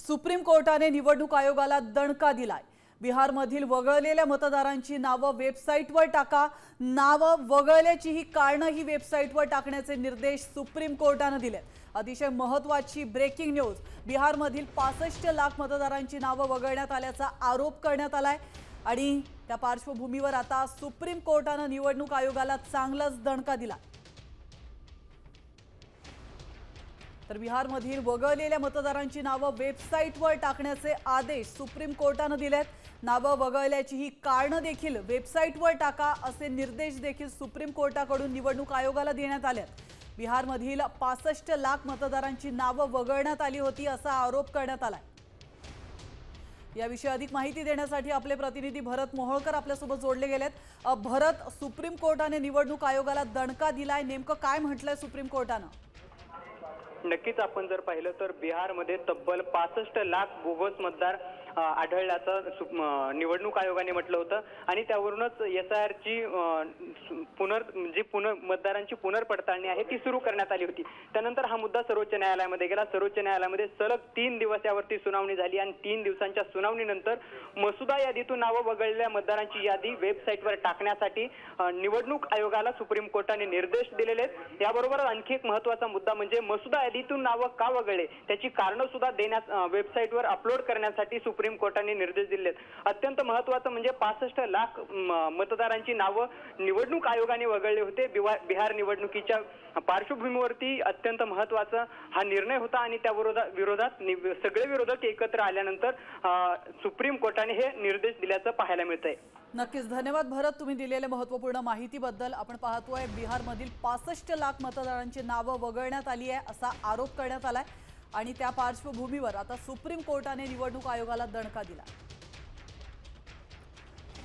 Supreme कोर्टाने निवडणूक आयोगाला दणका दिलाय। बिहारमधील वगळलेल्या मतदारांची नावे वेबसाईटवर टाका। नावे वगळल्याची ही कारणे ही वेबसाईटवर टाकण्याचे निर्देश सुप्रीम कोर्टाने दिलेत। अतिशय महत्त्वाची ब्रेकिंग न्यूज। बिहारमधील 65 लाख मतदारांची नावे वगळण्यात आल्याचा आरोप करण्यात आलाय आणि त्या पार्श्वभूमीवर आता सुप्रीम कोर्टाने निवडणूक आयोगाला चांगलाच दणका दिला। तर बिहारमधील वगळलेल्या मतदारांची नावे वेबसाईटवर टाकण्याचे आदेश सुप्रीम कोर्टाने दिलेत। नावे वगळल्याची ही कारणे देखील वेबसाईटवर टाका असे निर्देश देखील सुप्रीम कोर्टाकडून निवडणूक आयोगाला देण्यात आलेत। बिहारमधील 65 लाख मतदारांची नावे वगळण्यात आली होती असा आरोप करण्यात आलाय। याविषयी अधिक माहिती देण्यासाठी आपले प्रतिनिधी भरत मोहोळकर आपल्यासोबत जोडले गेलेत। भरत, सुप्रीम कोर्टाने निवडणूक आयोगाला दणका दिलाय, नेमकं काय म्हटलंय सुप्रीम कोर्टाने? नक्कीच आपण जर पाहिलं तर बिहारमध्ये तब्बल 65 लाख बोगस मतदार आढळल्याचं निवडणूक आयोगाने म्हटलं होतं आणि त्यावरूनच SIR ची मतदारांची पुनर्पडताळणी आहे ती सुरू करण्यात आली होती। त्यानंतर हा मुद्दा सर्वोच्च न्यायालयामध्ये गेला। सर्वोच्च न्यायालयामध्ये सलग 3 दिवस यावरती सुनावणी झाली आणि 3 दिवसांच्या सुनावणीनंतर मसुदा यादीतून नावे वगळलेल्या मतदारांची यादी वेबसाईटवर टाकण्यासाठी निवडणूक आयोगाला सुप्रीम कोर्टाने निर्देश दिलेले आहेत। याबरोबर आणखी एक महत्त्वाचा मुद्दा म्हणजे मसुदा यादीतून नावे का वगळले त्याची कारणं सुद्धा देण्यात वेबसाईटवर अपलोड करण्यासाठी सुप्रीम कोर्टाने निर्देश दिले आहेत। अत्यंत महत्त्वाचं म्हणजे 65 लाख मतदारांची नावे निवडणूक आयोगाने वगळले होते। बिहार निवडणुकीच्या पार्श्वभूमीवरती अत्यंत महत्त्वाचा हा निर्णय होता आणि त्या विरोधात सगळे विरोधक एकत्र आल्यानंतर सुप्रीम कोर्टाने हे निर्देश दिल्याचं पाहायला मिळतंय। नक्कीच धन्यवाद भरत, तुम्ही दिलेल्या महत्त्वपूर्ण माहितीबद्दल। आपण पाहतोय बिहारमधील 65 लाख मतदारांची नावे वगळण्यात आली आहे असा आरोप करण्यात आलाय आणि त्या पार्श्वभूमीवर आता सुप्रीम कोर्टाने निवडणूक आयोगाला दणका दिला।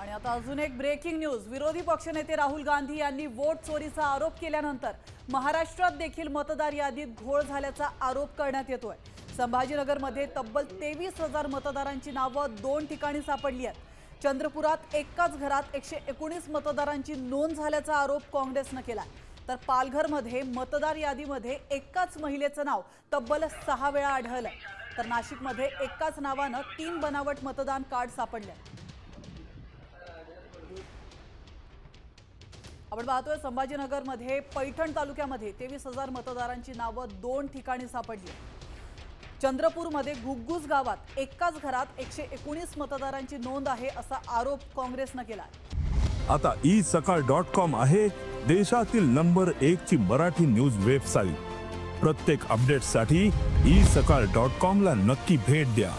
आणि आता अजून एक ब्रेकिंग न्यूज। विरोधी पक्षनेते राहुल गांधी यांनी वोट चोरीचा आरोप केल्यानंतर महाराष्ट्रात देखील मतदार यादीत घोळ झाल्याचा आरोप करण्यात येतोय। संभाजीनगरमध्ये तब्बल 23,000 मतदारांची नावे 2 ठिकाणी सापडली आहेत। चंद्रपुरात एकाच घरात 119 मतदारांची नोंद झाल्याचा आरोप काँग्रेसने केला। तर पालघरमध्ये मतदार यादीमध्ये एकाच महिलेचं नाव तब्बल 6 वेळा आढळलं। तर नाशिकमध्ये एकाच नावाने 3 बनावट मतदान कार्ड सापडले। आपण पाहतोय संभाजीनगरमध्ये पैठण तालुक्यामध्ये 23,000 मतदारांची नावे 2 ठिकाणी सापडली। चंद्रपूरमध्ये घुग्गुस गावात एकाच घरात 119 मतदारांची नोंद आहे असा आरोप काँग्रेसने केला। आता isakal.com आहे देशातील नंबर 1 ची मराठी न्यूज वेबसाईट। प्रत्येक अपडेटसाठी isakal.com ला नक्की भेट द्या।